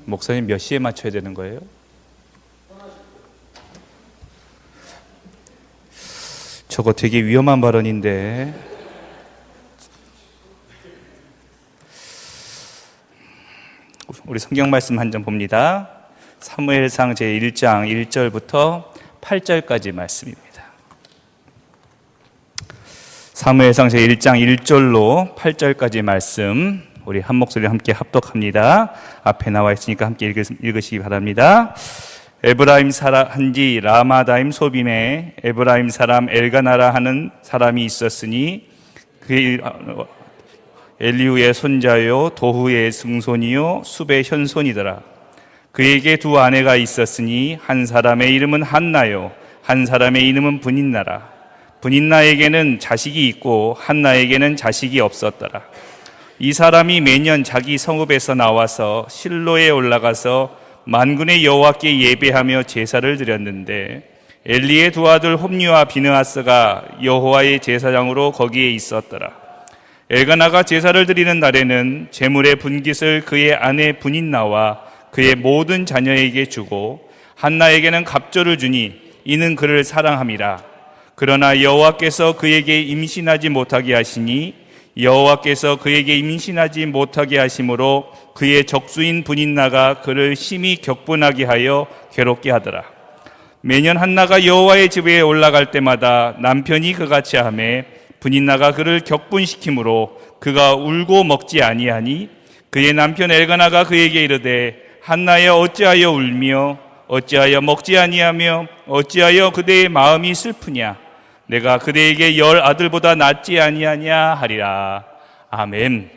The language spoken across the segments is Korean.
목사님 몇 시에 맞춰야 되는 거예요? 저거 되게 위험한 발언인데. 우리 성경 말씀 한 점 봅니다. 사무엘상 제1장 1절부터 8절까지 말씀입니다. 사무엘상 제1장 1절로 8절까지 말씀, 우리 한 목소리로 함께 합독합니다. 앞에 나와 있으니까 함께 읽으시기 바랍니다. 에브라임 한지 라마다임 소빔에 에브라임 사람 엘가나라 하는 사람이 있었으니 그 엘리후의 손자요 도후의 증손이요 숲의 현손이더라. 그에게 두 아내가 있었으니 한 사람의 이름은 한나요 한 사람의 이름은 브닌나라. 브닌나에게는 자식이 있고 한나에게는 자식이 없었더라. 이 사람이 매년 자기 성읍에서 나와서 실로에 올라가서 만군의 여호와께 예배하며 제사를 드렸는데 엘리의 두 아들 홈리와 비느하스가 여호와의 제사장으로 거기에 있었더라. 엘가나가 제사를 드리는 날에는 제물의 분깃을 그의 아내 브닌나와 그의 모든 자녀에게 주고 한나에게는 갑절을 주니 이는 그를 사랑함이라. 그러나 여호와께서 그에게 임신하지 못하게 하시니 여호와께서 그에게 임신하지 못하게 하심으로 그의 적수인 브닌나가 그를 심히 격분하게 하여 괴롭게 하더라. 매년 한나가 여호와의 집에 올라갈 때마다 남편이 그같이 하매 브닌나가 그를 격분시키므로 그가 울고 먹지 아니하니 그의 남편 엘가나가 그에게 이르되 한나여 어찌하여 울며 어찌하여 먹지 아니하며 어찌하여 그대의 마음이 슬프냐. 내가 그대에게 10 아들보다 낫지 아니하냐 하리라. 아멘.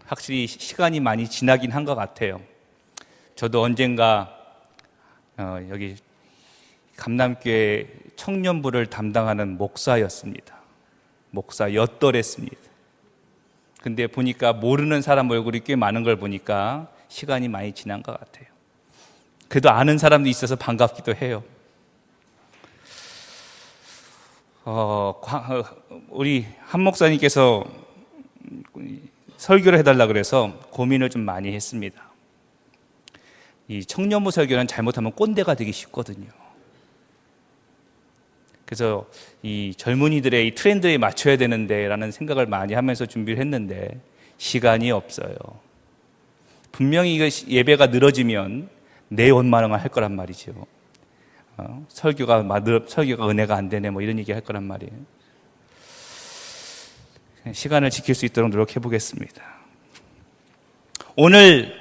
확실히 시간이 많이 지나긴 한 것 같아요. 저도 언젠가 여기 감남교회 청년부를 담당하는 목사였습니다. 목사였더랬습니다. 근데 보니까 모르는 사람 얼굴이 꽤 많은 걸 보니까 시간이 많이 지난 것 같아요. 그래도 아는 사람도 있어서 반갑기도 해요. 우리 한 목사님께서 설교를 해달라 그래서 고민을 좀 많이 했습니다. 이 청년부 설교는 잘못하면 꼰대가 되기 쉽거든요. 그래서 이 젊은이들의 이 트렌드에 맞춰야 되는데 라는 생각을 많이 하면서 준비를 했는데 시간이 없어요. 분명히 이거 예배가 늘어지면 내 원만함을 할 거란 말이죠. 설교가 은혜가 안 되네 뭐 이런 얘기 할 거란 말이에요. 시간을 지킬 수 있도록 노력해 보겠습니다. 오늘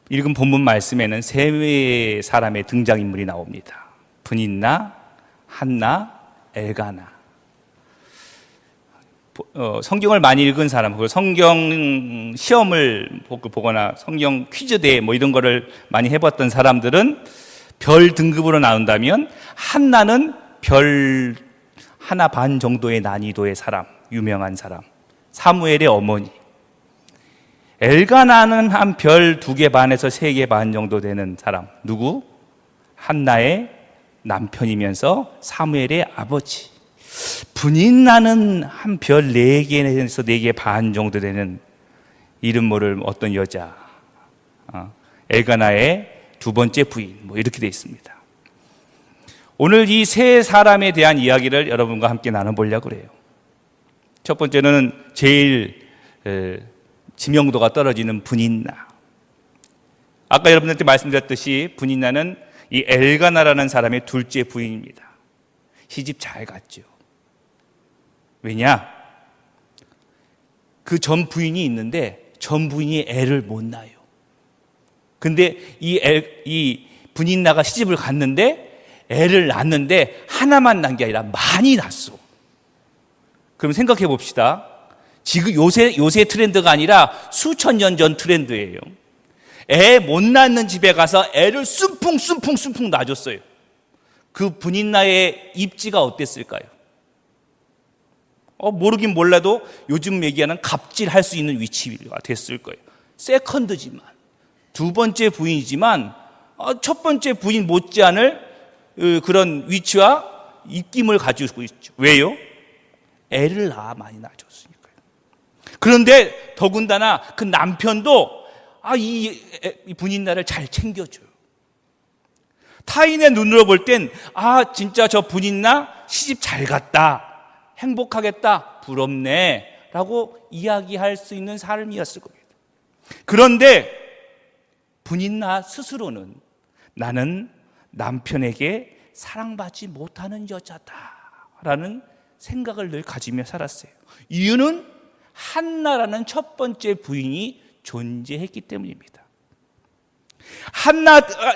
읽은 본문 말씀에는 세 사람의 등장인물이 나옵니다. 브닌나, 한나, 엘가나. 성경을 많이 읽은 사람, 그리고 성경 시험을 보거나 성경 퀴즈 대회 뭐 이런 거를 많이 해봤던 사람들은 별 등급으로 나눈다면 한나는 별 하나 반 정도의 난이도의 사람, 유명한 사람, 사무엘의 어머니. 엘가나는 한 별 2개 반에서 3개 반 정도 되는 사람. 누구? 한나의 남편이면서 사무엘의 아버지. 브닌나는 한 별 4개에서 4개 반 정도 되는 이름 모를 어떤 여자. 엘가나의 두 번째 부인. 뭐 이렇게 되어 있습니다. 오늘 이 세 사람에 대한 이야기를 여러분과 함께 나눠보려고 그래요. 첫 번째는 제일 지명도가 떨어지는 브닌나. 아까 여러분들한테 말씀드렸듯이 브닌나는 이 엘가나라는 사람의 둘째 부인입니다. 시집 잘 갔죠. 왜냐? 그 전 부인이 있는데 전 부인이 애를 못 낳아요. 근데 이 브닌나가 시집을 갔는데 애를 낳았는데 하나만 낳은 게 아니라 많이 낳았어. 그럼 생각해 봅시다. 지금 요새 트렌드가 아니라 수천 년 전 트렌드예요. 애 못 낳는 집에 가서 애를 숨풍 낳아줬어요. 그 브닌나의 입지가 어땠을까요? 모르긴 몰라도 요즘 얘기하는 갑질할 수 있는 위치가 됐을 거예요. 세컨드지만, 두 번째 부인이지만 첫 번째 부인 못지않을 그런 위치와 입김을 가지고 있죠. 왜요? 애를 많이 낳아줬으니까요. 그런데 더군다나 그 남편도 이 분인나를 잘 챙겨줘요. 타인의 눈으로 볼 땐 진짜 저 분인나 시집 잘 갔다, 행복하겠다, 부럽네 라고 이야기할 수 있는 삶이었을 겁니다. 그런데 분인나 스스로는 나는 남편에게 사랑받지 못하는 여자다라는 생각을 늘 가지며 살았어요. 이유는 한나라는 첫 번째 부인이 존재했기 때문입니다.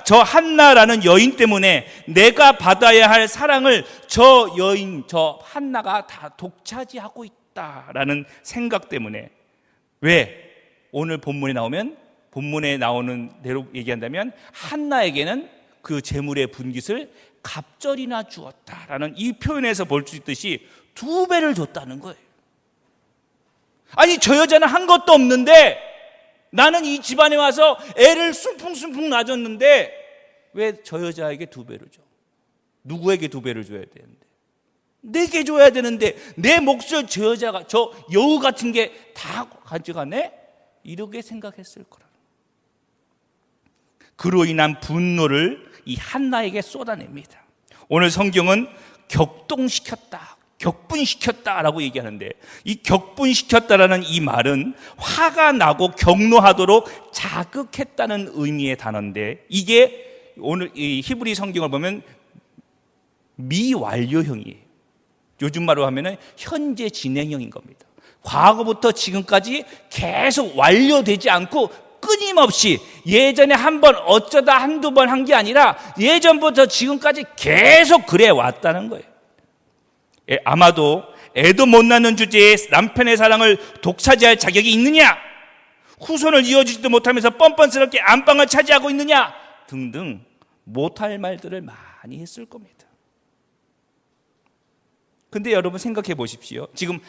저 한나라는 여인 때문에 내가 받아야 할 사랑을 저 여인, 저 한나가 다 독차지하고 있다라는 생각 때문에, 왜 오늘 본문에 나오는 대로 얘기한다면 한나에게는 그 재물의 분깃을 갑절이나 주었다라는 이 표현에서 볼 수 있듯이 2배를 줬다는 거예요. 아니, 저 여자는 한 것도 없는데 나는 이 집안에 와서 애를 숨풍숨풍 낳아줬는데 왜 저 여자에게 2배를 줘? 누구에게 2배를 줘야 되는데? 내게 줘야 되는데 내 몫을 저 여자가, 저 여우 같은 게 다 가져가네? 이렇게 생각했을 거라. 그로 인한 분노를 이 한나에게 쏟아냅니다. 오늘 성경은 격분시켰다라고 얘기하는데, 이 격분시켰다라는 이 말은 화가 나고 격노하도록 자극했다는 의미의 단어인데, 이게 오늘 이 히브리 성경을 보면 미완료형이에요. 요즘 말로 하면은 현재 진행형인 겁니다. 과거부터 지금까지 계속 완료되지 않고 끊임없이, 예전에 한 번 어쩌다 한두 번 한 게 아니라 예전부터 지금까지 계속 그래 왔다는 거예요. 아마도 애도 못 낳는 주제에 남편의 사랑을 독차지할 자격이 있느냐, 후손을 이어주지도 못하면서 뻔뻔스럽게 안방을 차지하고 있느냐 등등 못할 말들을 많이 했을 겁니다. 근데 여러분 생각해 보십시오. 지금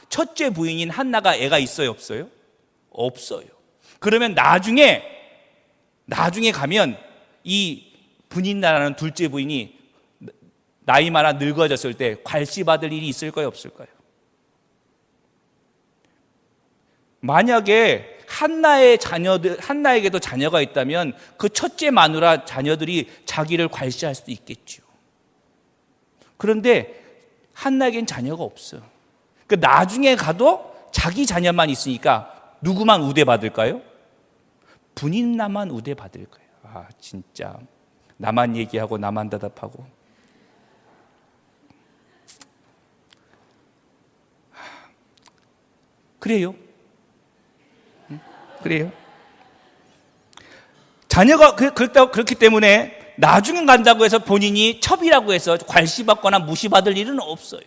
첫째 부인인 한나가 애가 있어요, 없어요? 없어요. 그러면 나중에 가면 이 분인나라는 둘째 부인이 나이 많아 늙어졌을 때 괄시받을 일이 있을까요, 없을까요? 만약에 한나에게도 자녀가 있다면 그 첫째 마누라 자녀들이 자기를 괄시할 수도 있겠죠. 그런데 한나에겐 자녀가 없어. 그러니까 나중에 가도 자기 자녀만 있으니까 누구만 우대받을까요? 분인나만 우대받을 거예요. 진짜 나만 얘기하고 나만 대답하고. 그래요? 그래요? 자녀가 그렇기 때문에 나중에 간다고 해서 본인이 첩이라고 해서 괄시받거나 무시받을 일은 없어요.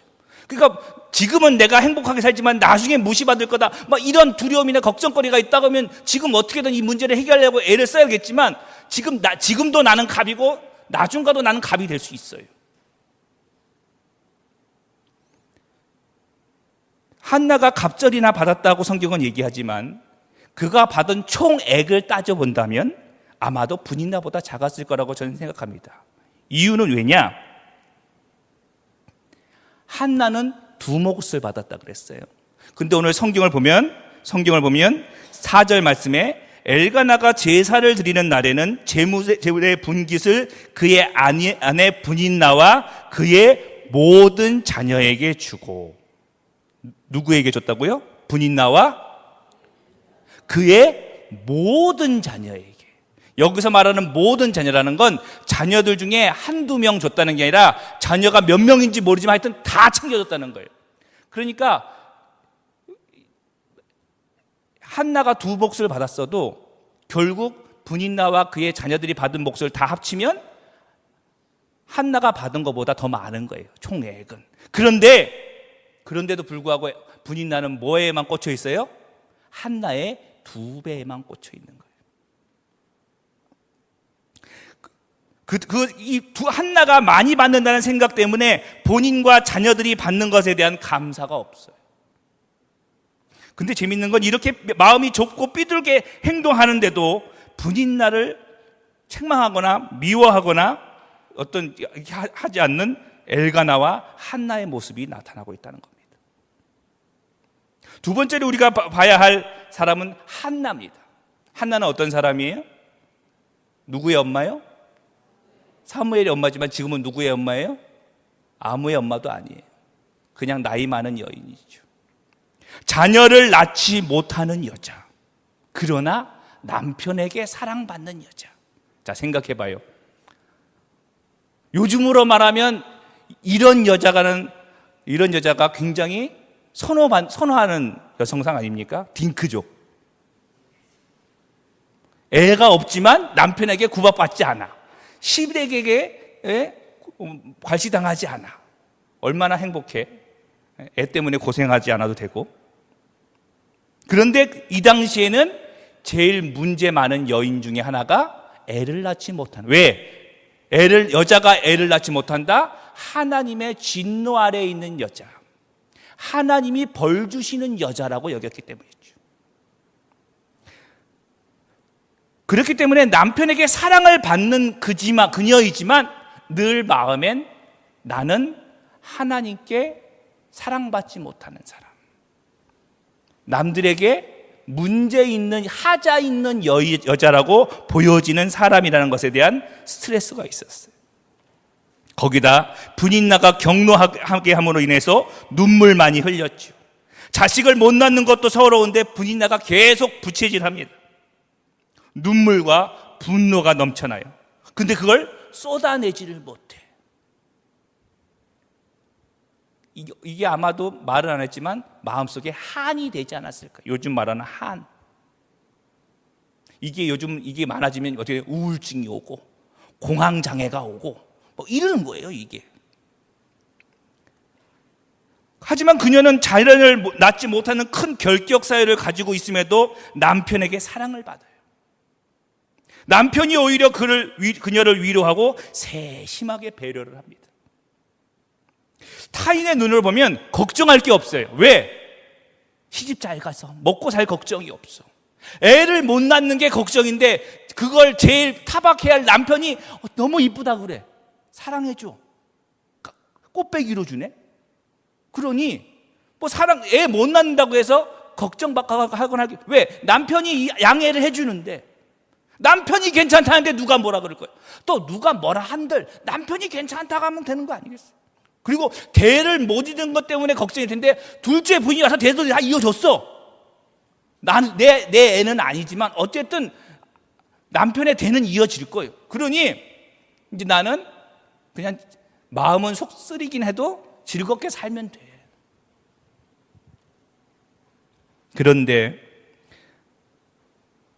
그러니까 지금은 내가 행복하게 살지만 나중에 무시받을 거다, 이런 두려움이나 걱정거리가 있다 그러면 지금 어떻게든 이 문제를 해결하려고 애를 써야겠지만, 지금도 나는 갑이고 나중 가도 나는 갑이 될 수 있어요. 한나가 갑절이나 받았다고 성경은 얘기하지만 그가 받은 총액을 따져본다면 아마도 분인나보다 작았을 거라고 저는 생각합니다. 이유는 왜냐? 한나는 2몫을 받았다 그랬어요. 근데 오늘 성경을 보면 4절 말씀에 엘가나가 제사를 드리는 날에는 제물의 분깃을 그의 아내 분인나와 그의 모든 자녀에게 주고, 누구에게 줬다고요? 분인나와 그의 모든 자녀에게. 여기서 말하는 모든 자녀라는 건 자녀들 중에 한두 명 줬다는 게 아니라 자녀가 몇 명인지 모르지만 하여튼 다 챙겨줬다는 거예요. 그러니까 한나가 2몫을 받았어도 결국 분인나와 그의 자녀들이 받은 몫을 다 합치면 한나가 받은 것보다 더 많은 거예요, 총액은. 그런데도 불구하고 분인나는 뭐에만 꽂혀 있어요? 한나의 2배에만 꽂혀 있는 거예요. 한나가 많이 받는다는 생각 때문에 본인과 자녀들이 받는 것에 대한 감사가 없어요. 근데 재밌는 건 이렇게 마음이 좁고 삐뚤게 행동하는데도 분인나를 책망하거나 미워하거나 하지 않는 엘가나와 한나의 모습이 나타나고 있다는 겁니다. 두 번째로 우리가 봐야 할 사람은 한나입니다. 한나는 어떤 사람이에요? 누구의 엄마요? 사무엘의 엄마지만 지금은 누구의 엄마예요? 아무의 엄마도 아니에요. 그냥 나이 많은 여인이죠. 자녀를 낳지 못하는 여자. 그러나 남편에게 사랑받는 여자. 자, 생각해봐요. 요즘으로 말하면 이런 여자가 굉장히 선호하는 여성상 아닙니까? 딩크족. 애가 없지만 남편에게 구박받지 않아. 시댁에게 괄시당하지 않아. 얼마나 행복해. 애 때문에 고생하지 않아도 되고. 그런데 이 당시에는 제일 문제 많은 여인 중에 하나가 애를 낳지 못하는. 왜? 여자가 애를 낳지 못한다? 하나님의 진노 아래에 있는 여자. 하나님이 벌 주시는 여자라고 여겼기 때문이죠. 그렇기 때문에 남편에게 사랑을 받는 그녀이지만 늘 마음엔 나는 하나님께 사랑받지 못하는 사람. 남들에게 문제 있는, 하자 있는 여자라고 보여지는 사람이라는 것에 대한 스트레스가 있었어요. 거기다 분인 나가 격노하게 함으로 인해서 눈물 많이 흘렸죠. 자식을 못 낳는 것도 서러운데 분인 나가 계속 부채질합니다. 눈물과 분노가 넘쳐나요. 근데 그걸 쏟아내지를 못해. 이게 아마도 말은 안 했지만 마음속에 한이 되지 않았을까. 요즘 말하는 한. 이게 많아지면 어떻게 우울증이 오고 공황장애가 오고 뭐 이러는 거예요, 이게. 하지만 그녀는 자녀를 낳지 못하는 큰 결격 사유를 가지고 있음에도 남편에게 사랑을 받아요. 남편이 오히려 그녀를 위로하고 세심하게 배려를 합니다. 타인의 눈으로 보면 걱정할 게 없어요. 왜? 시집 잘 가서 먹고 살 걱정이 없어. 애를 못 낳는 게 걱정인데 그걸 제일 타박해야 할 남편이 너무 이쁘다 그래. 사랑해줘. 꽃배기로 주네. 그러니 뭐 애 못 낳는다고 해서 걱정하거나 하기. 왜? 남편이 양해를 해주는데 남편이 괜찮다는데 누가 뭐라 그럴 거예요. 또 누가 뭐라 한들 남편이 괜찮다고 하면 되는 거 아니겠어요? 그리고 대를 못 이룬 것 때문에 걱정이 텐데 둘째 부인이 와서 대도 다 이어줬어. 내 애는 아니지만 어쨌든 남편의 대는 이어질 거예요. 그러니 이제 나는 그냥 마음은 속 쓰리긴 해도 즐겁게 살면 돼. 그런데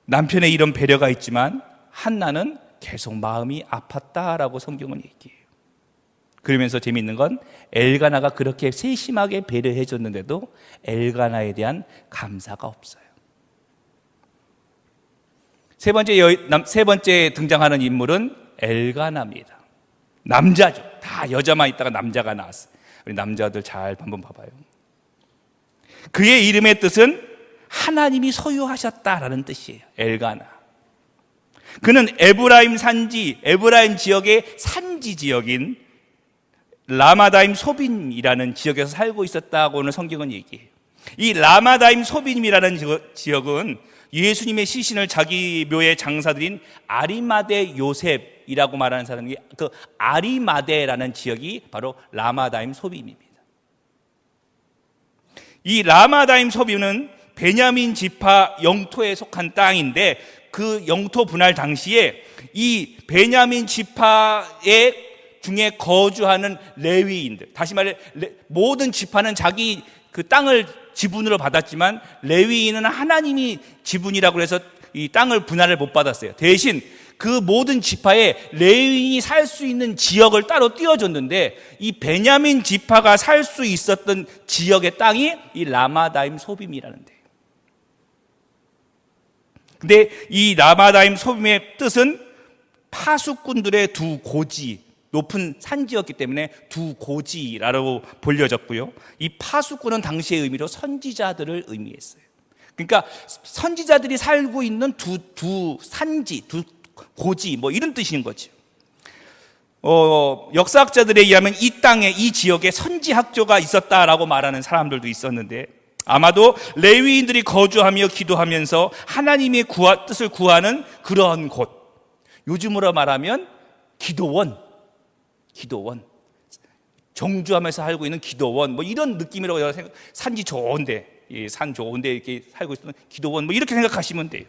남편의 이런 배려가 있지만 한나는 계속 마음이 아팠다라고 성경은 얘기해요. 그러면서 재미있는 건 엘가나가 그렇게 세심하게 배려해 줬는데도 엘가나에 대한 감사가 없어요. 세 번째 등장하는 인물은 엘가나입니다. 남자죠. 다 여자만 있다가 남자가 나왔어요. 우리 남자들 잘 한번 봐봐요. 그의 이름의 뜻은 하나님이 소유하셨다라는 뜻이에요. 엘가나. 그는 에브라임 지역의 산지 지역인 라마다임 소빔이라는 지역에서 살고 있었다고는 성경은 얘기해요. 이 라마다임 소빔이라는 지역은 예수님의 시신을 자기 묘에 장사드린 아리마대 요셉이라고 말하는 사람이 그 아리마대라는 지역이 바로 라마다임 소빔입니다. 이 라마다임 소빔은 베냐민 지파 영토에 속한 땅인데 그 영토 분할 당시에 이 베냐민 지파의 중에 거주하는 레위인들, 다시 말해 모든 지파는 자기 그 땅을 지분으로 받았지만 레위인은 하나님이 지분이라고 해서 이 땅을 분할을 못 받았어요. 대신 그 모든 지파에 레위인이 살 수 있는 지역을 따로 띄워줬는데 이 베냐민 지파가 살 수 있었던 지역의 땅이 이 라마다임 소빔이라는 데예요. 근데 이 라마다임 소빔의 뜻은 파수꾼들의 두 고지, 높은 산지였기 때문에 두 고지라고 불려졌고요. 이 파수꾼은 당시의 의미로 선지자들을 의미했어요. 그러니까 선지자들이 살고 있는 두 산지, 두 고지, 뭐 이런 뜻인 거죠. 역사학자들에 의하면 이 땅에, 이 지역에 선지학교가 있었다라고 말하는 사람들도 있었는데 아마도 레위인들이 거주하며 기도하면서 하나님의 뜻을 구하는 그런 곳, 요즘으로 말하면 기도원, 정주하면서 살고 있는 기도원, 뭐 이런 느낌이라고 생각. 산지 좋은데, 산 좋은데 이렇게 살고 있는 기도원, 뭐 이렇게 생각하시면 돼요.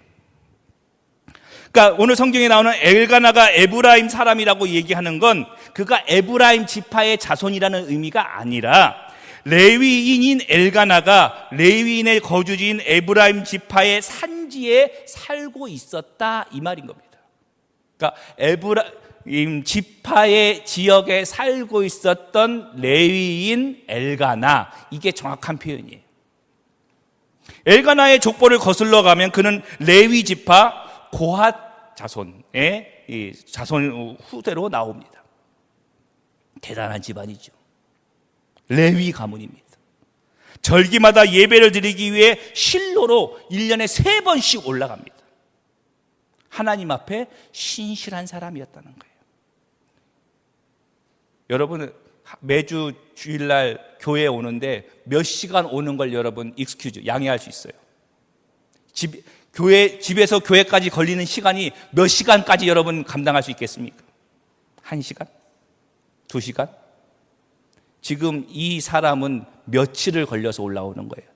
그러니까 오늘 성경에 나오는 엘가나가 에브라임 사람이라고 얘기하는 건 그가 에브라임 지파의 자손이라는 의미가 아니라 레위인인 엘가나가 레위인의 거주지인 에브라임 지파의 산지에 살고 있었다, 이 말인 겁니다. 그러니까 에브라임 지파의 지역에 살고 있었던 레위인 엘가나, 이게 정확한 표현이에요. 엘가나의 족보를 거슬러 가면 그는 레위 지파 고핫 자손의 자손 후대로 나옵니다. 대단한 집안이죠. 레위 가문입니다. 절기마다 예배를 드리기 위해 실로로 1년에 3번씩 올라갑니다. 하나님 앞에 신실한 사람이었다는 거예요. 여러분, 매주 주일날 교회에 오는데 몇 시간 오는 걸 여러분 양해할 수 있어요. 집에서 교회까지 걸리는 시간이 몇 시간까지 여러분 감당할 수 있겠습니까? 1시간? 2시간? 지금 이 사람은 며칠을 걸려서 올라오는 거예요.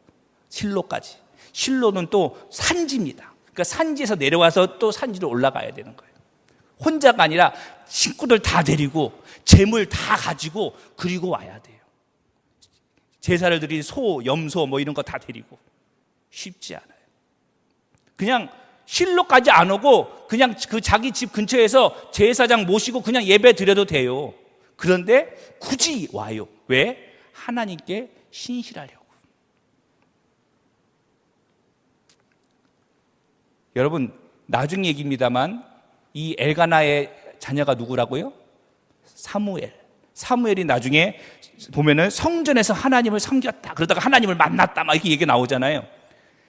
실로까지. 실로는 또 산지입니다. 그러니까 산지에서 내려와서 또 산지로 올라가야 되는 거예요. 혼자가 아니라 친구들 다 데리고 재물 다 가지고 그리고 와야 돼요. 제사를 드린 소, 염소 뭐 이런 거 다 데리고. 쉽지 않아요. 그냥 실로까지 안 오고 그냥 그 자기 집 근처에서 제사장 모시고 그냥 예배 드려도 돼요. 그런데 굳이 와요. 왜? 하나님께 신실하려고. 여러분, 나중 얘기입니다만 이 엘가나의 자녀가 누구라고요? 사무엘이 나중에 보면은 성전에서 하나님을 섬겼다, 그러다가 하나님을 만났다, 막 이렇게 얘기 나오잖아요.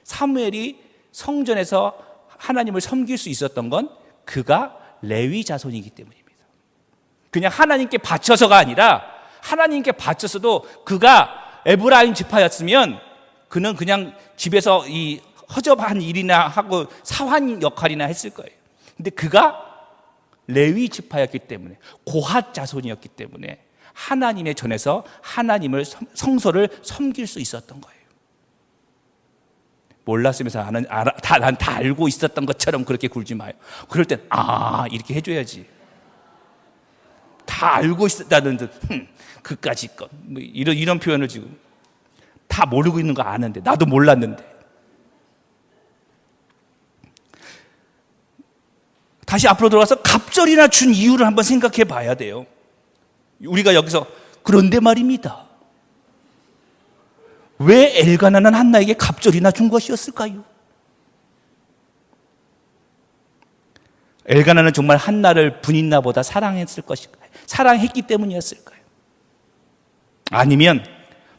사무엘이 성전에서 하나님을 섬길 수 있었던 건 그가 레위 자손이기 때문입니다. 그냥 하나님께 바쳐서가 아니라 하나님께 바쳤어도 그가 에브라임 지파였으면 그는 그냥 집에서 이 허접한 일이나 하고 사환 역할이나 했을 거예요. 근데 그가 레위 지파였기 때문에, 고핫 자손이었기 때문에 하나님의 전에서 하나님을 성소를 섬길 수 있었던 거예요. 몰랐으면서 난 다 알고 있었던 것처럼 그렇게 굴지 마요. 그럴 땐 이렇게 해줘야지. 다 알고 있었다는 듯 그까짓 것, 뭐 이런 표현을 지금 다 모르고 있는 거 아는데, 나도 몰랐는데. 다시 앞으로 들어가서 갑절이나 준 이유를 한번 생각해 봐야 돼요. 우리가 여기서 그런데 말입니다, 왜 엘가나는 한나에게 갑절이나 준 것이었을까요? 엘가나는 정말 한나를 분인나보다 사랑했을 것일까요? 사랑했기 때문이었을까요? 아니면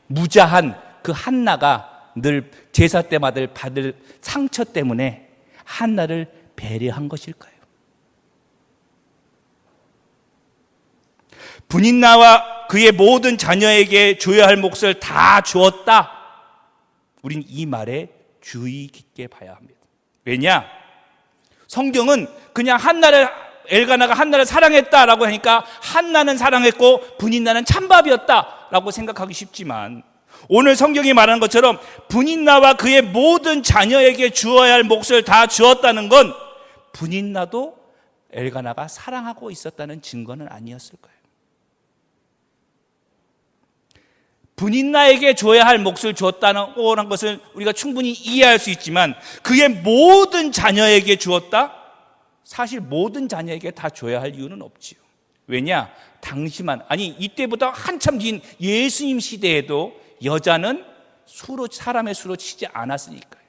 무자한 그 한나가 늘 제사 때마다 받을 상처 때문에 한나를 배려한 것일까요? 분인나와 그의 모든 자녀에게 줘야 할 몫을 다 주었다. 우린 이 말에 주의 깊게 봐야 합니다. 왜냐? 성경은 그냥 엘가나가 한나를 사랑했다라고 하니까 한나는 사랑했고 분인나는 찬밥이었다라고 생각하기 쉽지만, 오늘 성경이 말하는 것처럼 분인나와 그의 모든 자녀에게 주어야 할 몫을 다 주었다는 건 분인나도 엘가나가 사랑하고 있었다는 증거는 아니었을 거예요. 분인나에게 줘야 할 몫을 주었다는 것을 우리가 충분히 이해할 수 있지만, 그의 모든 자녀에게 주었다? 사실 모든 자녀에게 다 줘야 할 이유는 없지요. 왜냐? 이때보다 한참 긴 예수님 시대에도 여자는 사람의 수로 치지 않았으니까요.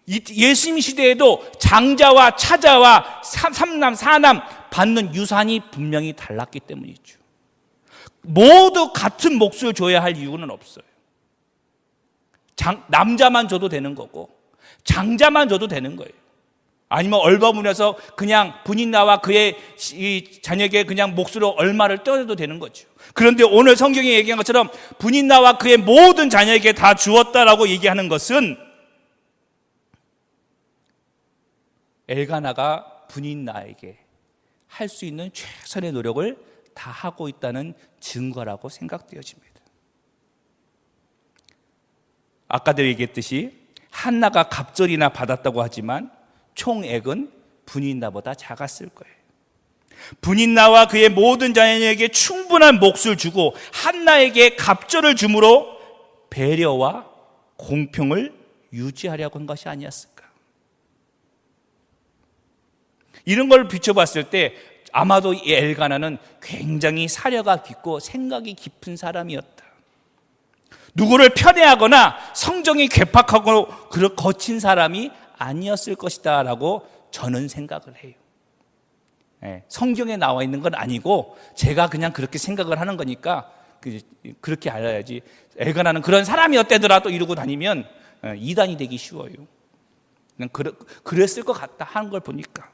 예수님 시대에도 장자와 차자와 삼남 사남 받는 유산이 분명히 달랐기 때문이죠. 모두 같은 몫을 줘야 할 이유는 없어요. 남자만 줘도 되는 거고 장자만 줘도 되는 거예요. 아니면 얼버무려서 그냥 분인나와 그의 이 자녀에게 그냥 몫으로 얼마를 떼어도 되는 거죠. 그런데 오늘 성경에 얘기한 것처럼 분인나와 그의 모든 자녀에게 다 주었다라고 얘기하는 것은 엘가나가 분인나에게 할 수 있는 최선의 노력을 다 하고 있다는 증거라고 생각되어집니다. 아까도 얘기했듯이 한나가 갑절이나 받았다고 하지만 총액은 분인나보다 작았을 거예요. 분인나와 그의 모든 자녀에게 충분한 몫을 주고 한나에게 갑절을 주므로 배려와 공평을 유지하려고 한 것이 아니었을까. 이런 걸 비춰봤을 때 아마도 이 엘가나는 굉장히 사려가 깊고 생각이 깊은 사람이었다. 누구를 편애하거나 성정이 괴팍하고 거친 사람이 아니었을 것이다 라고 저는 생각을 해요. 성경에 나와 있는 건 아니고 제가 그냥 그렇게 생각을 하는 거니까 그렇게 알아야지. 엘가나는 그런 사람이었대더라도 이러고 다니면 이단이 되기 쉬워요. 그냥 그랬을 것 같다 하는 걸 보니까.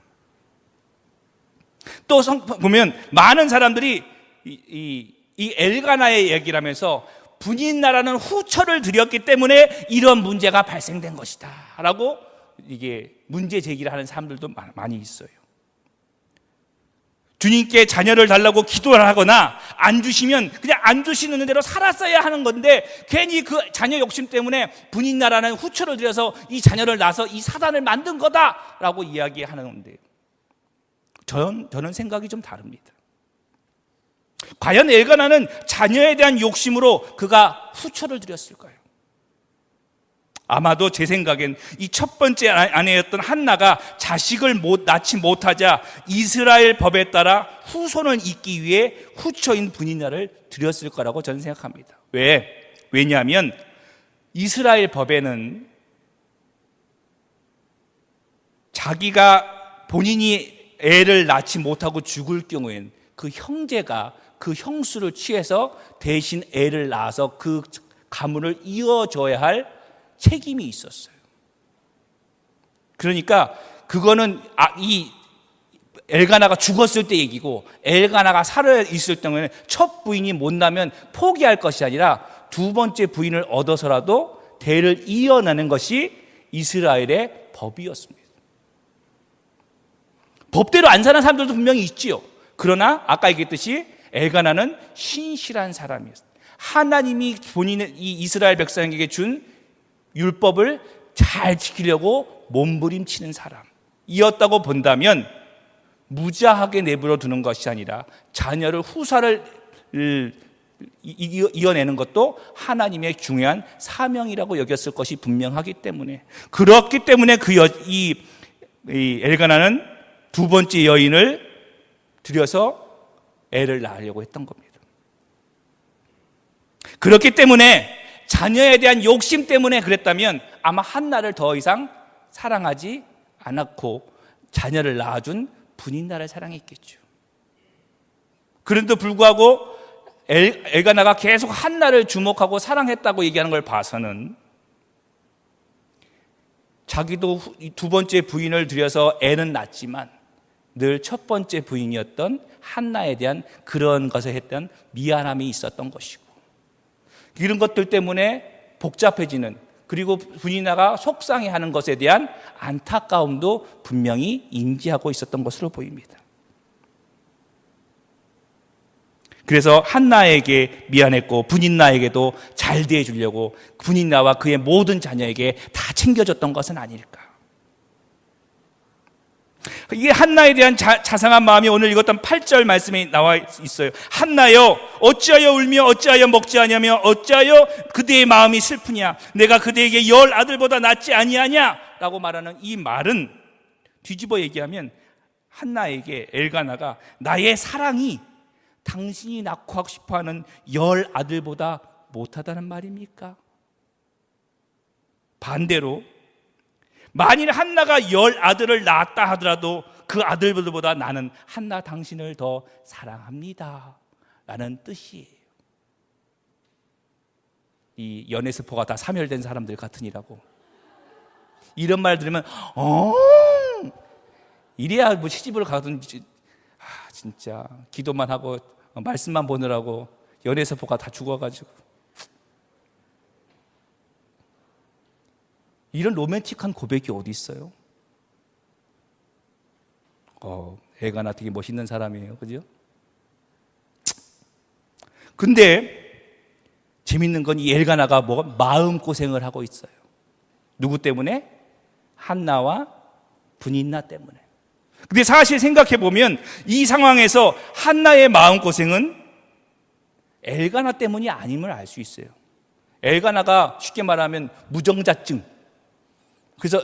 또 보면 많은 사람들이 이 엘가나의 얘기를 하면서 분인나라는 후처를 드렸기 때문에 이런 문제가 발생된 것이다 라고 이게 문제 제기를 하는 사람들도 많이 있어요. 주님께 자녀를 달라고 기도를 하거나 안 주시면 그냥 안 주시는 대로 살았어야 하는 건데 괜히 그 자녀 욕심 때문에 분인나라는 후처를 들여서 이 자녀를 낳아서 이 사단을 만든 거다라고 이야기하는 건데요. 저는 생각이 좀 다릅니다. 과연 엘가나는 자녀에 대한 욕심으로 그가 후처를 드렸을까요? 아마도 제 생각엔 이 첫 번째 아내였던 한나가 자식을 낳지 못하자 이스라엘 법에 따라 후손을 잇기 위해 후처인 분인나를 드렸을 거라고 저는 생각합니다. 왜냐하면 이스라엘 법에는 자기가 본인이 애를 낳지 못하고 죽을 경우엔 그 형제가 그 형수를 취해서 대신 애를 낳아서 그 가문을 이어줘야 할 책임이 있었어요. 그러니까 그거는 이 엘가나가 죽었을 때 얘기고 엘가나가 살아 있을 때는 첫 부인이 못 나면 포기할 것이 아니라 두 번째 부인을 얻어서라도 대를 이어나는 것이 이스라엘의 법이었습니다. 법대로 안 사는 사람들도 분명히 있지요. 그러나 아까 얘기했듯이 엘가나는 신실한 사람이었어요. 하나님이 본인의 이 이스라엘 백성에게 준 율법을 잘 지키려고 몸부림치는 사람이었다고 본다면 무자하게 내버려 두는 것이 아니라 자녀를 후사를 이어내는 것도 하나님의 중요한 사명이라고 여겼을 것이 분명하기 때문에 그렇기 때문에 이 엘가나는 두 번째 여인을 들여서 애를 낳으려고 했던 겁니다. 그렇기 때문에 자녀에 대한 욕심 때문에 그랬다면 아마 한나를 더 이상 사랑하지 않았고 자녀를 낳아준 분인나를 사랑했겠죠. 그런데도 불구하고 엘가나가 계속 한나를 주목하고 사랑했다고 얘기하는 걸 봐서는 자기도 두 번째 부인을 들여서 애는 낳았지만 늘 첫 번째 부인이었던 한나에 대한 그런 것에 했던 미안함이 있었던 것이고 이런 것들 때문에 복잡해지는 그리고 분인나가 속상해하는 것에 대한 안타까움도 분명히 인지하고 있었던 것으로 보입니다. 그래서 한나에게 미안했고 분인나에게도 잘 대해주려고 분인나와 그의 모든 자녀에게 다 챙겨줬던 것은 아닐까. 이게 한나에 대한 자상한 마음이 오늘 읽었던 8절 말씀에 나와 있어요. 한나여 어찌하여 울며 어찌하여 먹지 아니하며 어찌하여 그대의 마음이 슬프냐 내가 그대에게 10 아들보다 낫지 아니하냐 라고 말하는 이 말은 뒤집어 얘기하면 한나에게 엘가나가 나의 사랑이 당신이 낳고 하고 싶어하는 10 아들보다 못하다는 말입니까? 반대로 만일 한나가 10 아들을 낳았다 하더라도 그 아들들보다 나는 한나 당신을 더 사랑합니다 라는 뜻이에요. 이 연애세포가 다 사멸된 사람들 같으니라고 이런 말 들으면 이래야 뭐 시집을 가든지, 진짜 기도만 하고 말씀만 보느라고 연애서보가 다 죽어가지고. 이런 로맨틱한 고백이 어디 있어요? 애가나 되게 멋있는 사람이에요, 그죠? 근데 재밌는 건 이 엘가나가 마음고생을 하고 있어요. 누구 때문에? 한나와 브닌나 때문에. 근데 사실 생각해보면 이 상황에서 한나의 마음고생은 엘가나 때문이 아님을 알 수 있어요. 엘가나가 쉽게 말하면 무정자증, 그래서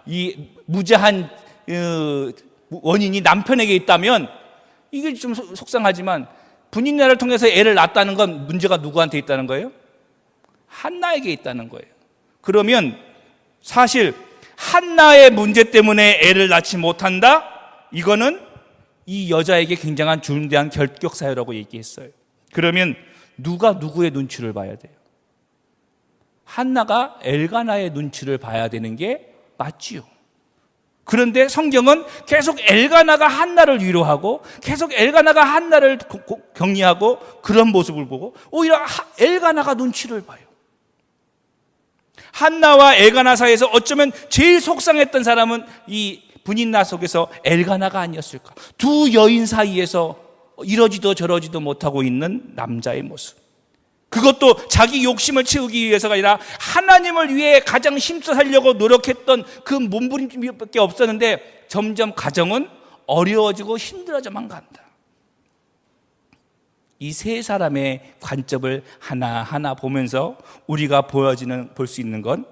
이 무자한 원인이 남편에게 있다면 이게 좀 속상하지만 분인나를 통해서 애를 낳았다는 건 문제가 누구한테 있다는 거예요? 한나에게 있다는 거예요. 그러면 사실 한나의 문제 때문에 애를 낳지 못한다? 이거는 이 여자에게 굉장한 중대한 결격사유라고 얘기했어요. 그러면 누가 누구의 눈치를 봐야 돼요? 한나가 엘가나의 눈치를 봐야 되는 게 맞지요. 그런데 성경은 계속 엘가나가 한나를 위로하고 계속 엘가나가 한나를 격려하고 그런 모습을 보고 오히려 엘가나가 눈치를 봐요. 한나와 엘가나 사이에서 어쩌면 제일 속상했던 사람은 이 분인나 속에서 엘가나가 아니었을까. 두 여인 사이에서 이러지도 저러지도 못하고 있는 남자의 모습. 그것도 자기 욕심을 채우기 위해서가 아니라 하나님을 위해 가장 힘써 살려고 노력했던 그 몸부림밖에 없었는데 점점 가정은 어려워지고 힘들어져만 간다. 이 세 사람의 관점을 하나하나 보면서 우리가 볼 수 있는 건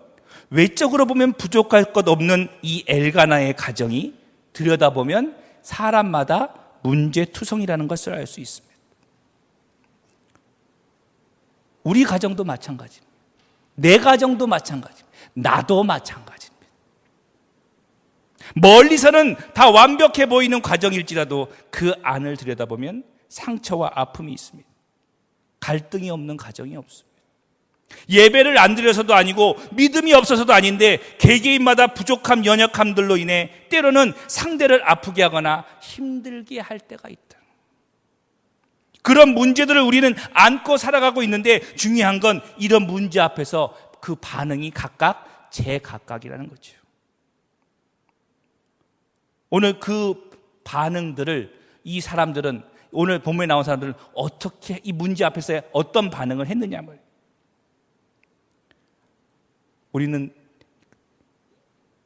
외적으로 보면 부족할 것 없는 이 엘가나의 가정이 들여다보면 사람마다 문제투성이라는 것을 알 수 있습니다. 우리 가정도 마찬가지입니다. 내 가정도 마찬가지입니다. 나도 마찬가지입니다. 멀리서는 다 완벽해 보이는 가정일지라도 그 안을 들여다보면 상처와 아픔이 있습니다. 갈등이 없는 가정이 없습니다. 예배를 안 드려서도 아니고 믿음이 없어서도 아닌데 개개인마다 부족함, 연약함들로 인해 때로는 상대를 아프게 하거나 힘들게 할 때가 있다. 그런 문제들을 우리는 안고 살아가고 있는데 중요한 건 이런 문제 앞에서 그 반응이 각각 제각각이라는 거죠. 오늘 그 반응들을 이 사람들은, 오늘 본문에 나온 사람들은 어떻게 이 문제 앞에서 어떤 반응을 했느냐 말이에요. 우리는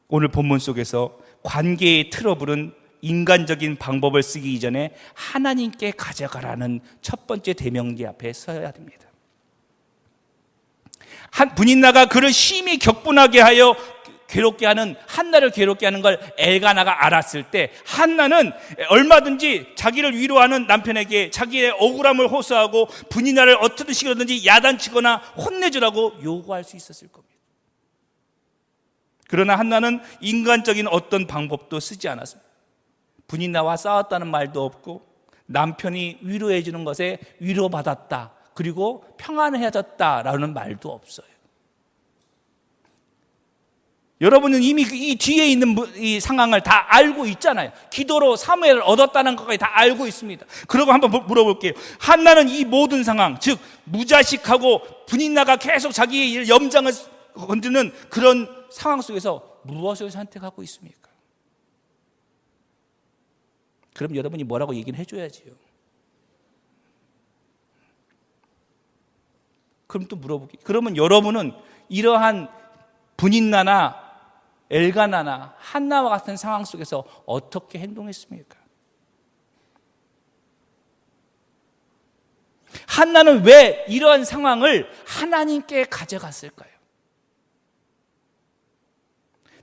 오늘 본문 속에서 관계의 트러블은 인간적인 방법을 쓰기 이전에 하나님께 가져가라는 첫 번째 대명제 앞에 서야 됩니다. 분인나가 그를 심히 격분하게 하여 괴롭게 하는, 한나를 괴롭게 하는 걸 엘가나가 알았을 때 한나는 얼마든지 자기를 위로하는 남편에게 자기의 억울함을 호소하고 분인나를 어떤 식으로든지 야단치거나 혼내주라고 요구할 수 있었을 겁니다. 그러나 한나는 인간적인 어떤 방법도 쓰지 않았습니다. 분인나와 싸웠다는 말도 없고 남편이 위로해 주는 것에 위로받았다, 그리고 평안해졌다라는 말도 없어요. 여러분은 이미 이 뒤에 있는 이 상황을 다 알고 있잖아요. 기도로 사무엘을 얻었다는 것까지 다 알고 있습니다. 그리고 한번 물어볼게요. 한나는 이 모든 상황, 즉 무자식하고 분인나가 계속 자기의 염장을 건드는 그런 상황 속에서 무엇을 선택하고 있습니까? 그럼 여러분이 뭐라고 얘기를 해줘야지요. 그럼 또 물어볼게요. 그러면 여러분은 이러한 분인나나 엘가나나 한나와 같은 상황 속에서 어떻게 행동했습니까? 한나는 왜 이러한 상황을 하나님께 가져갔을까요?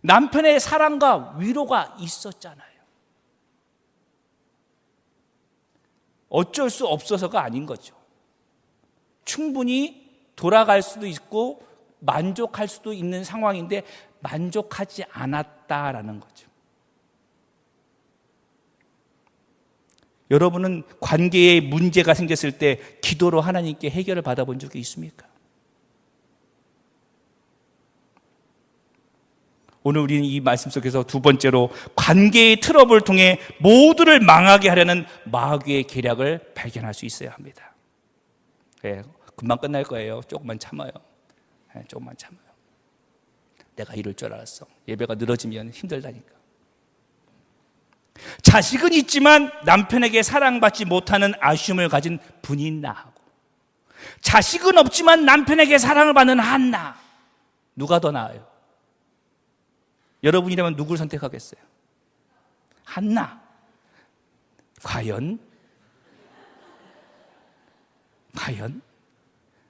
남편의 사랑과 위로가 있었잖아요. 어쩔 수 없어서가 아닌 거죠. 충분히 돌아갈 수도 있고 만족할 수도 있는 상황인데 만족하지 않았다라는 거죠. 여러분은 관계에 문제가 생겼을 때 기도로 하나님께 해결을 받아본 적이 있습니까? 오늘 우리는 이 말씀 속에서 두 번째로 관계의 트러블을 통해 모두를 망하게 하려는 마귀의 계략을 발견할 수 있어야 합니다. 네, 금방 끝날 거예요. 조금만 참아요. 네, 조금만 참아요. 내가 이럴 줄 알았어. 예배가 늘어지면 힘들다니까. 자식은 있지만 남편에게 사랑받지 못하는 아쉬움을 가진 분인 나하고, 자식은 없지만 남편에게 사랑을 받는 한나, 누가 더 나아요? 여러분이라면 누구를 선택하겠어요? 한나. 과연?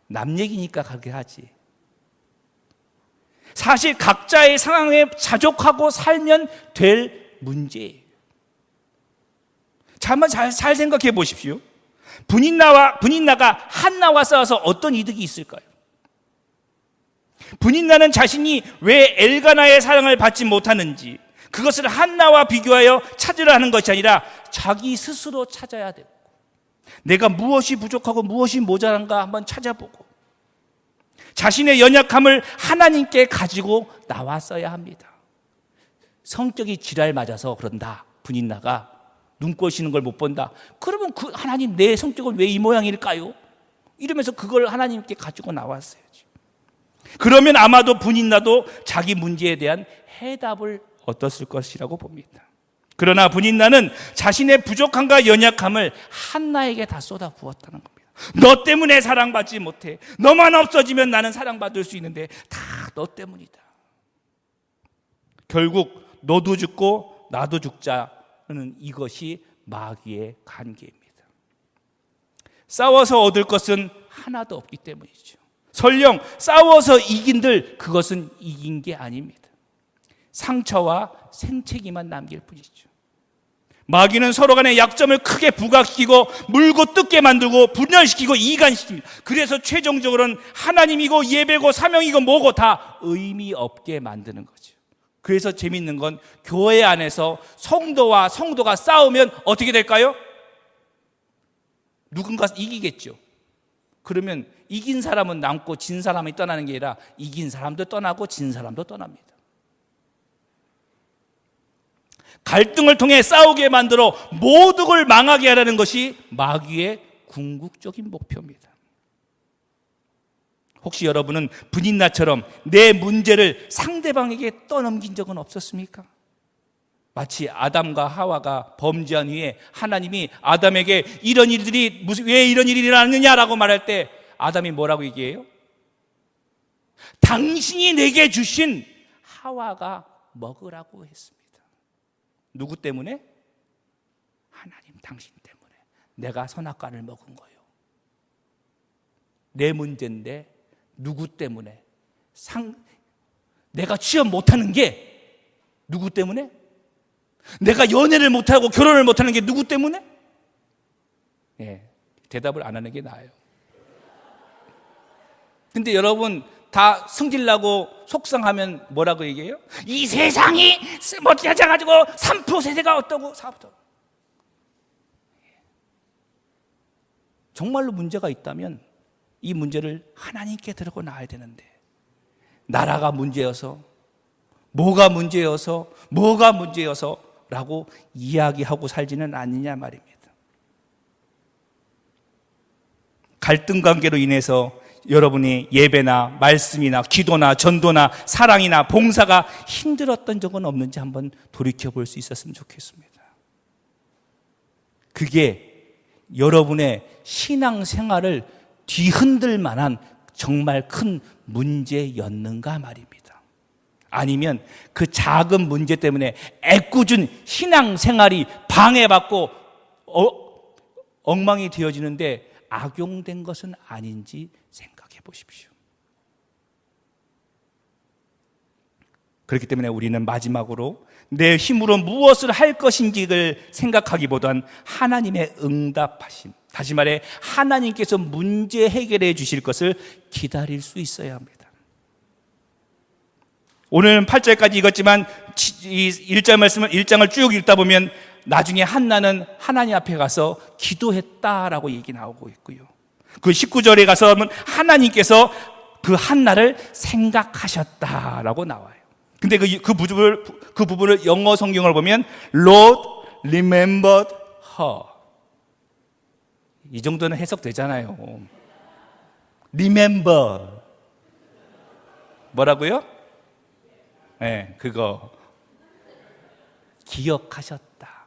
남 얘기니까 그렇게 하지. 사실 각자의 상황에 자족하고 살면 될 문제예요. 한번 잘 생각해 보십시오. 분인나가 한나와 싸워서 어떤 이득이 있을까요? 분인나는 자신이 왜 엘가나의 사랑을 받지 못하는지 그것을 한나와 비교하여 찾으려 하는 것이 아니라 자기 스스로 찾아야 되고, 내가 무엇이 부족하고 무엇이 모자란가 한번 찾아보고 자신의 연약함을 하나님께 가지고 나왔어야 합니다. 성격이 지랄 맞아서 그런다, 분인나가 눈꼴 쉬는 걸 못 본다. 그러면 그 하나님, 내 성격은 왜 이 모양일까요? 이러면서 그걸 하나님께 가지고 나왔어야지. 그러면 아마도 분인나도 자기 문제에 대한 해답을 얻었을 것이라고 봅니다. 그러나 분인나는 자신의 부족함과 연약함을 한나에게 다 쏟아 부었다는 겁니다. 너 때문에 사랑받지 못해. 너만 없어지면 나는 사랑받을 수 있는데 다 너 때문이다. 결국 너도 죽고 나도 죽자는 이것이 마귀의 관계입니다. 싸워서 얻을 것은 하나도 없기 때문이죠. 설령 싸워서 이긴들 그것은 이긴 게 아닙니다. 상처와 생채기만 남길 뿐이죠. 마귀는 서로 간의 약점을 크게 부각시키고 물고 뜯게 만들고 분열시키고 이간시킵니다. 그래서 최종적으로는 하나님이고 예배고 사명이고 뭐고 다 의미 없게 만드는 거죠. 그래서 재밌는 건 교회 안에서 성도와 성도가 싸우면 어떻게 될까요? 누군가 이기겠죠. 그러면 이긴 사람은 남고 진 사람이 떠나는 게 아니라 이긴 사람도 떠나고 진 사람도 떠납니다. 갈등을 통해 싸우게 만들어 모두를 망하게 하려는 것이 마귀의 궁극적인 목표입니다. 혹시 여러분은 분인나처럼 내 문제를 상대방에게 떠넘긴 적은 없었습니까? 마치 아담과 하와가 범죄한 후에 하나님이 아담에게 이런 일들이 왜 이런 일이 일어났느냐라고 말할 때 아담이 뭐라고 얘기해요? 당신이 내게 주신 하와가 먹으라고 했습니다. 누구 때문에? 하나님, 당신 때문에 내가 선악과를 먹은 거예요. 내 문제인데 누구 때문에? 내가 취업 못하는 게 누구 때문에? 내가 연애를 못하고 결혼을 못하는 게 누구 때문에? 대답을 안 하는 게 나아요. 근데 여러분 다 승질나고 속상하면 뭐라고 얘기해요? 이 세상이 못해져가지고 3% 세대가 어떠고 4%. 정말로 문제가 있다면 이 문제를 하나님께 들고 나와야 되는데, 나라가 문제여서 뭐가 문제여서 라고 이야기하고 살지는 않느냐 말입니다. 갈등 관계로 인해서 여러분이 예배나 말씀이나 기도나 전도나 사랑이나 봉사가 힘들었던 적은 없는지 한번 돌이켜볼 수 있었으면 좋겠습니다. 그게 여러분의 신앙생활을 뒤흔들 만한 정말 큰 문제였는가 말입니다. 아니면 그 작은 문제 때문에 애꿎은 신앙생활이 방해받고 엉망이 되어지는데 악용된 것은 아닌지 생각해 보십시오. 그렇기 때문에 우리는 마지막으로 내 힘으로 무엇을 할 것인지를 생각하기보단 하나님의 응답하심, 다시 말해 하나님께서 문제 해결해 주실 것을 기다릴 수 있어야 합니다. 오늘은 8절까지 읽었지만 이 1절 말씀을 1장을 쭉 읽다 보면 나중에 한나는 하나님 앞에 가서 기도했다라고 얘기 나오고 있고요. 그 19절에 가서 하나님께서 그 한나를 생각하셨다라고 나와요. 근데 그 부분을 영어 성경을 보면 Lord remembered her. 이 정도는 해석되잖아요. Remember. 뭐라고요? 네, 그거. 기억하셨다.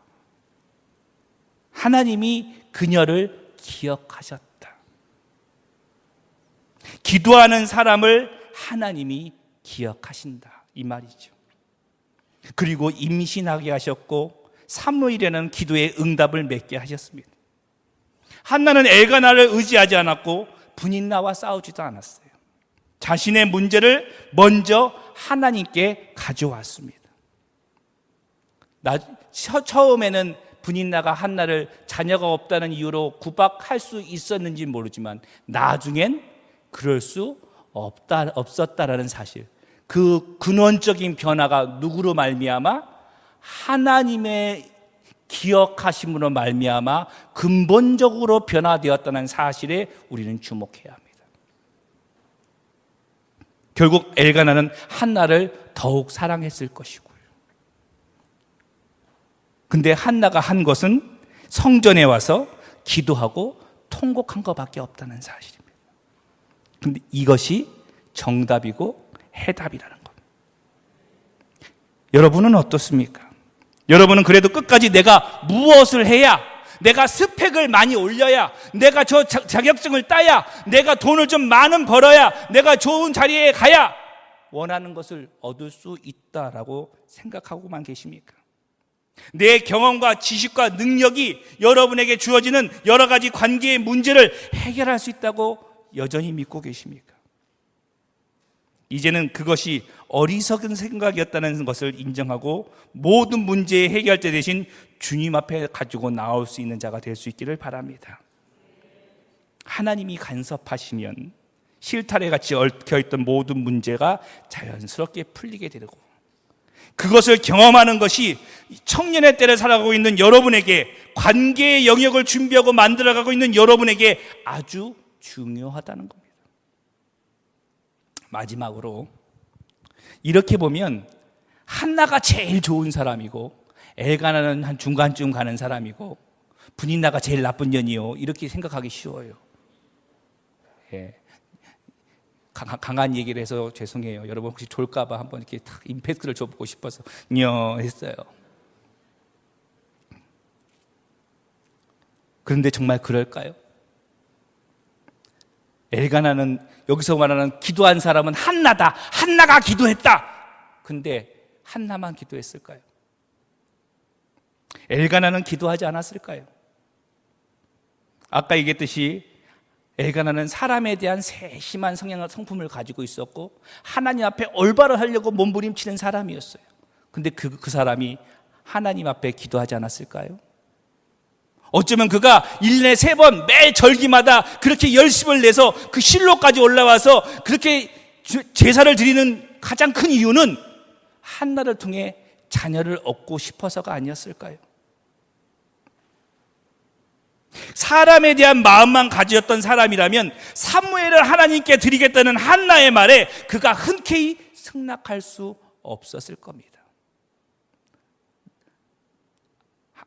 하나님이 그녀를 기억하셨다. 기도하는 사람을 하나님이 기억하신다. 이 말이죠. 그리고 임신하게 하셨고 사무엘에는 기도의 응답을 맺게 하셨습니다. 한나는 엘가나를 의지하지 않았고 분인나와 싸우지도 않았어요. 자신의 문제를 먼저 하나님께 가져왔습니다. 처음에는 분인나가 한나를 자녀가 없다는 이유로 구박할 수 있었는지 모르지만 나중엔 그럴 수 없었다라는 사실, 그 근원적인 변화가 누구로 말미암아? 하나님의 기억하심으로 말미암아 근본적으로 변화되었다는 사실에 우리는 주목해야 합니다. 결국 엘가나는 한나를 더욱 사랑했을 것이고요. 근데 한나가 한 것은 성전에 와서 기도하고 통곡한 것밖에 없다는 사실입니다. 근데 이것이 정답이고 해답이라는 겁니다. 여러분은 어떻습니까? 여러분은 그래도 끝까지 내가 무엇을 해야, 내가 스펙을 많이 올려야, 내가 저 자격증을 따야, 내가 돈을 좀 많은 벌어야, 내가 좋은 자리에 가야 원하는 것을 얻을 수 있다라고 생각하고만 계십니까? 내 경험과 지식과 능력이 여러분에게 주어지는 여러 가지 관계의 문제를 해결할 수 있다고 여전히 믿고 계십니까? 이제는 그것이 어리석은 생각이었다는 것을 인정하고 모든 문제의 해결자 대신 주님 앞에 가지고 나올 수 있는 자가 될 수 있기를 바랍니다. 하나님이 간섭하시면 실타래 같이 얽혀있던 모든 문제가 자연스럽게 풀리게 되고, 그것을 경험하는 것이 청년의 때를 살아가고 있는 여러분에게, 관계의 영역을 준비하고 만들어가고 있는 여러분에게 아주 중요하다는 겁니다. 마지막으로 이렇게 보면 한나가 제일 좋은 사람이고 엘가나는 한 중간쯤 가는 사람이고 분인나가 제일 나쁜 년이요, 이렇게 생각하기 쉬워요. 예. 강한 얘기를 해서 죄송해요. 여러분 혹시 졸까봐 한번 이렇게 탁 임팩트를 줘보고 싶어서 했어요. 그런데 정말 그럴까요? 엘가나는, 여기서 말하는 기도한 사람은 한나다. 한나가 기도했다. 근데 한나만 기도했을까요? 엘가나는 기도하지 않았을까요? 아까 얘기했듯이 엘가나는 사람에 대한 세심한 성품을 가지고 있었고 하나님 앞에 올바로 하려고 몸부림치는 사람이었어요. 근데 그 사람이 하나님 앞에 기도하지 않았을까요? 어쩌면 그가 1년에 3번 매 절기마다 그렇게 열심을 내서 그 실로까지 올라와서 그렇게 제사를 드리는 가장 큰 이유는 한나를 통해 자녀를 얻고 싶어서가 아니었을까요? 사람에 대한 마음만 가지었던 사람이라면 사무엘을 하나님께 드리겠다는 한나의 말에 그가 흔쾌히 승낙할 수 없었을 겁니다.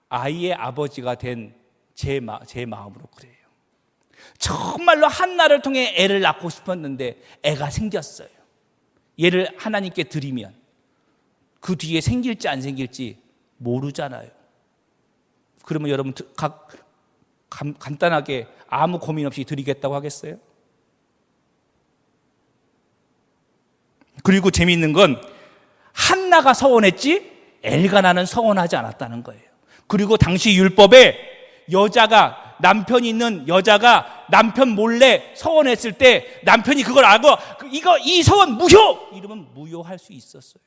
아이의 아버지가 된 제 마음으로 그래요. 정말로 한나를 통해 애를 낳고 싶었는데 애가 생겼어요. 얘를 하나님께 드리면 그 뒤에 생길지 안 생길지 모르잖아요. 그러면 여러분 간단하게 아무 고민 없이 드리겠다고 하겠어요? 그리고 재미있는 건 한나가 서원했지 엘가나는 서원하지 않았다는 거예요. 그리고 당시 율법에 여자가, 남편이 있는 여자가 남편 몰래 서원했을 때 남편이 그걸 알고 이 서원 무효! 이러면 무효할 수 있었어요.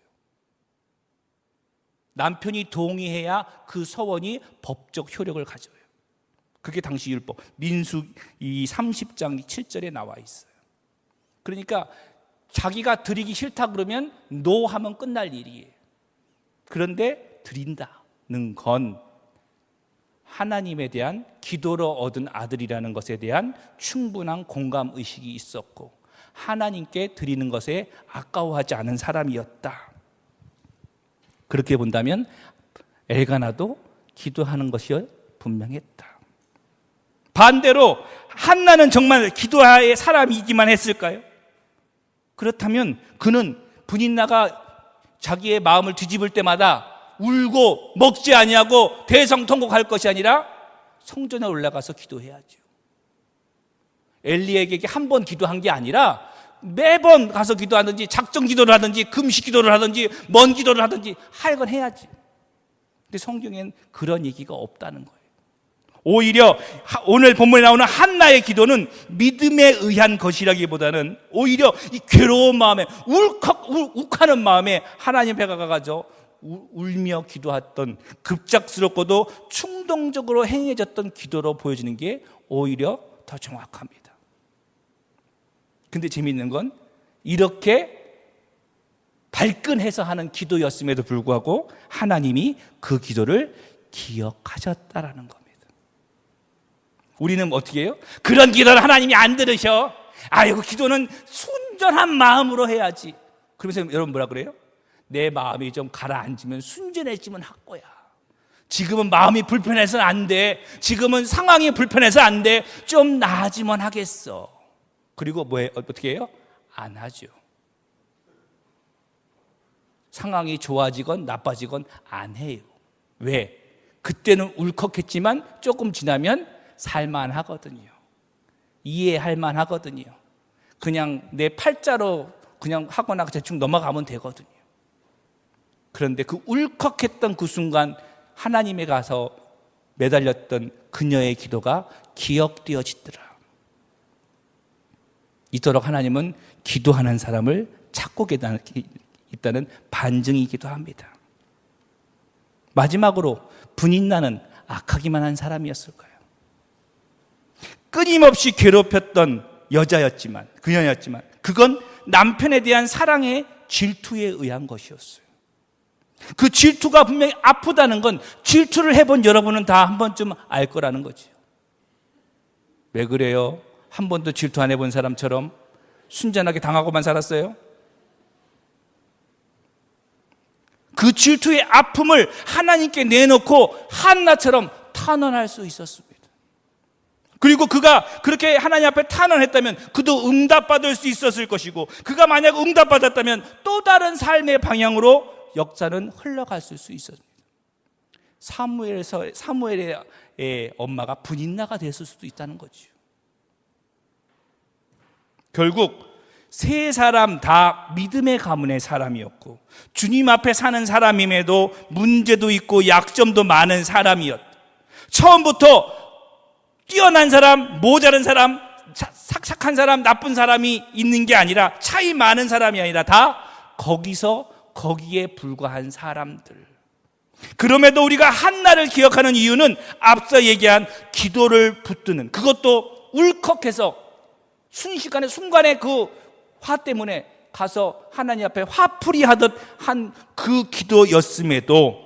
남편이 동의해야 그 서원이 법적 효력을 가져요. 그게 당시 율법, 민수기 30장 7절에 나와 있어요. 그러니까 자기가 드리기 싫다 그러면 노 하면 끝날 일이에요. 그런데 드린다는 건 하나님에 대한 기도로 얻은 아들이라는 것에 대한 충분한 공감의식이 있었고 하나님께 드리는 것에 아까워하지 않은 사람이었다. 그렇게 본다면 엘가나도 기도하는 것이 분명했다. 반대로 한나는 정말 기도의 사람이기만 했을까요? 그렇다면 그는 분인나가 자기의 마음을 뒤집을 때마다 울고 먹지 아니하고 대성통곡할 것이 아니라 성전에 올라가서 기도해야죠. 엘리에게 한 번 기도한 게 아니라 매번 가서 기도하든지 작정 기도를 하든지 금식 기도를 하든지 먼 기도를 하든지 하여간 해야지. 근데 성경엔 그런 얘기가 없다는 거예요. 오히려 오늘 본문에 나오는 한나의 기도는 믿음에 의한 것이라기보다는 오히려 이 괴로운 마음에 욱하는 마음에 하나님 앞에 가가지고 울며 기도했던, 급작스럽고도 충동적으로 행해졌던 기도로 보여지는 게 오히려 더 정확합니다. 근데 재미있는 건 이렇게 발끈해서 하는 기도였음에도 불구하고 하나님이 그 기도를 기억하셨다라는 겁니다. 우리는 어떻게 해요? 그런 기도를 하나님이 안 들으셔. 아이고, 기도는 순전한 마음으로 해야지. 그러면서 여러분 뭐라 그래요? 내 마음이 좀 가라앉으면 순전해지면 할 거야. 지금은 마음이 불편해서는 안 돼. 지금은 상황이 불편해서 안 돼. 좀 나아지면 하겠어. 그리고 어떻게 해요? 안 하죠. 상황이 좋아지건 나빠지건 안 해요. 왜? 그때는 울컥했지만 조금 지나면 살만하거든요. 이해할 만하거든요. 그냥 내 팔자로 그냥 하거나 대충 넘어가면 되거든요. 그런데 그 울컥했던 그 순간 하나님에 가서 매달렸던 그녀의 기도가 기억되어지더라. 이토록 하나님은 기도하는 사람을 찾고 있다는 반증이기도 합니다. 마지막으로 분인나는 악하기만 한 사람이었을까요? 끊임없이 괴롭혔던 그녀였지만 그건 남편에 대한 사랑의 질투에 의한 것이었어요. 그 질투가 분명히 아프다는 건 질투를 해본 여러분은 다 한 번쯤 알 거라는 거죠. 왜 그래요? 한 번도 질투 안 해본 사람처럼 순전하게 당하고만 살았어요? 그 질투의 아픔을 하나님께 내놓고 한나처럼 탄원할 수 있었습니다. 그리고 그가 그렇게 하나님 앞에 탄원했다면 그도 응답받을 수 있었을 것이고, 그가 만약 응답받았다면 또 다른 삶의 방향으로 역사는 흘러갔을 수 있었습니다. 사무엘의 엄마가 분인나가 됐을 수도 있다는 거죠. 결국 세 사람 다 믿음의 가문의 사람이었고 주님 앞에 사는 사람임에도 문제도 있고 약점도 많은 사람이었다. 처음부터 뛰어난 사람, 모자른 사람, 착한 사람, 나쁜 사람이 있는 게 아니라, 차이 많은 사람이 아니라 다 거기에 불과한 사람들. 그럼에도 우리가 한나를 기억하는 이유는 앞서 얘기한 기도를 붙드는, 그것도 울컥해서 순간에 그 화 때문에 가서 하나님 앞에 화풀이 하듯 한 그 기도였음에도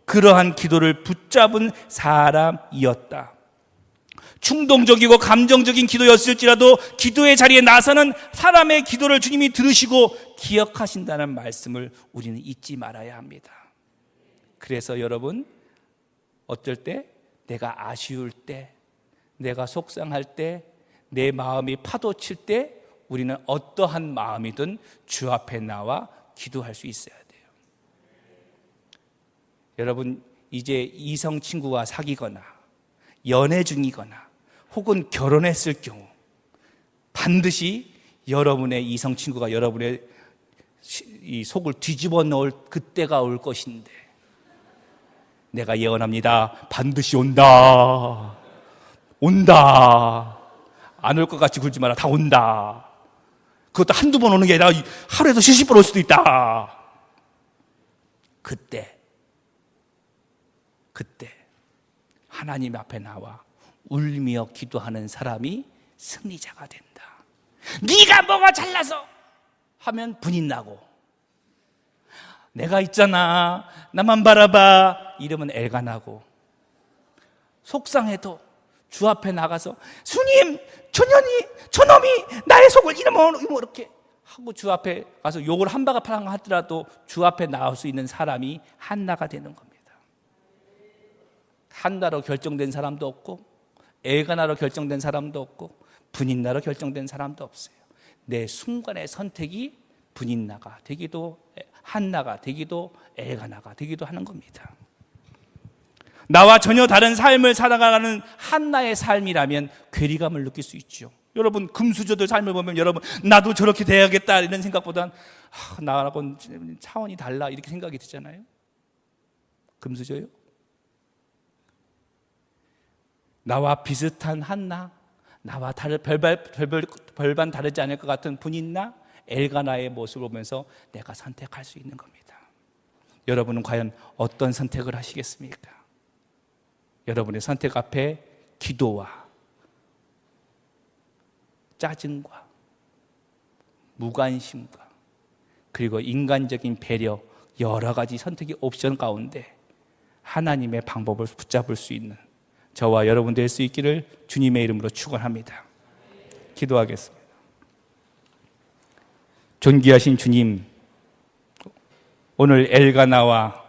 그러한 기도를 붙잡은 사람이었다. 충동적이고 감정적인 기도였을지라도 기도의 자리에 나서는 사람의 기도를 주님이 들으시고 기억하신다는 말씀을 우리는 잊지 말아야 합니다. 그래서 여러분, 어떨 때, 내가 아쉬울 때, 내가 속상할 때, 내 마음이 파도칠 때 우리는 어떠한 마음이든 주 앞에 나와 기도할 수 있어야 돼요. 여러분, 이제 이성 친구와 사귀거나 연애 중이거나 혹은 결혼했을 경우 반드시 여러분의 이성 친구가 여러분의 이 속을 뒤집어 놓을 그때가 올 것인데, 내가 예언합니다. 반드시 온다. 안 올 것 같이 굴지 마라. 다 온다. 그것도 한두 번 오는 게 아니라 하루에도 70번 올 수도 있다. 그때 하나님 앞에 나와 울며 기도하는 사람이 승리자가 된다. 네가 뭐가 잘나서 하면 분이 나고, 내가 있잖아, 나만 바라봐 이러면 애가 나고, 속상해도 주 앞에 나가서 주님, 저놈이 나의 속을 이렇게 하고 주 앞에 가서 욕을 한 바가 파랑 하더라도 주 앞에 나올 수 있는 사람이 한나가 되는 겁니다. 한나로 결정된 사람도 없고 엘가나로 결정된 사람도 없고 분인나로 결정된 사람도 없어요. 내 순간의 선택이 분인나가 되기도 한나가 되기도 엘가나가 되기도 하는 겁니다. 나와 전혀 다른 삶을 살아가는 한나의 삶이라면 괴리감을 느낄 수 있죠. 여러분 금수저들 삶을 보면 여러분 나도 저렇게 돼야겠다 이런 생각보단 나하고는 차원이 달라 이렇게 생각이 드잖아요. 금수저요? 나와 비슷한 한나, 나와 별반 다르지 않을 것 같은 분인나, 엘가나의 모습을 보면서 내가 선택할 수 있는 겁니다. 여러분은 과연 어떤 선택을 하시겠습니까? 여러분의 선택 앞에 기도와 짜증과 무관심과 그리고 인간적인 배려 여러 가지 선택의 옵션 가운데 하나님의 방법을 붙잡을 수 있는 저와 여러분 될 수 있기를 주님의 이름으로 축원합니다. 기도하겠습니다. 존귀하신 주님, 오늘 엘가나와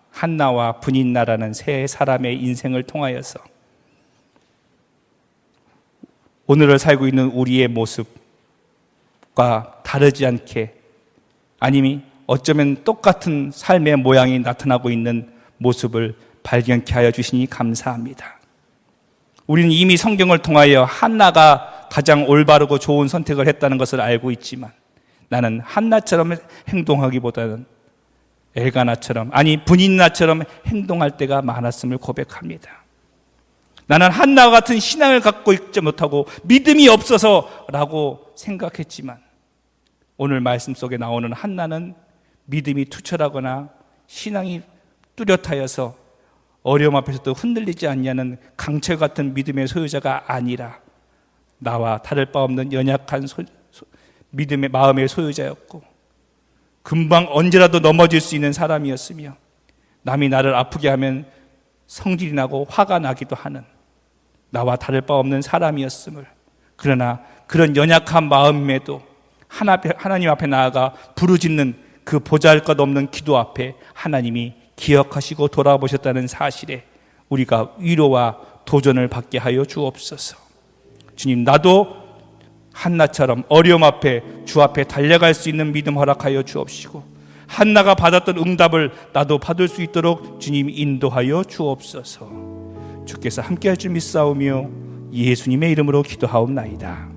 한나와 분인나라는 세 사람의 인생을 통하여서 오늘을 살고 있는 우리의 모습과 다르지 않게 아니면 어쩌면 똑같은 삶의 모양이 나타나고 있는 모습을 발견케 하여 주시니 감사합니다. 우리는 이미 성경을 통하여 한나가 가장 올바르고 좋은 선택을 했다는 것을 알고 있지만 나는 한나처럼 행동하기보다는 엘가나처럼 아니 분인나처럼 행동할 때가 많았음을 고백합니다. 나는 한나와 같은 신앙을 갖고 있지 못하고 믿음이 없어서라고 생각했지만 오늘 말씀 속에 나오는 한나는 믿음이 투철하거나 신앙이 뚜렷하여서 어려움 앞에서도 흔들리지 않냐는 강철 같은 믿음의 소유자가 아니라 나와 다를 바 없는 연약한 믿음의 마음의 소유자였고 금방 언제라도 넘어질 수 있는 사람이었으며 남이 나를 아프게 하면 성질이 나고 화가 나기도 하는 나와 다를 바 없는 사람이었음을 그러나 그런 연약한 마음에도 하나님 앞에 나아가 부르짖는 그 보잘것없는 기도 앞에 하나님이 기억하시고 돌아보셨다는 사실에 우리가 위로와 도전을 받게 하여 주옵소서. 주님, 나도 한나처럼 어려움 앞에 주 앞에 달려갈 수 있는 믿음 허락하여 주옵시고 한나가 받았던 응답을 나도 받을 수 있도록 주님 인도하여 주옵소서. 주께서 함께할 줄 믿사오며 예수님의 이름으로 기도하옵나이다.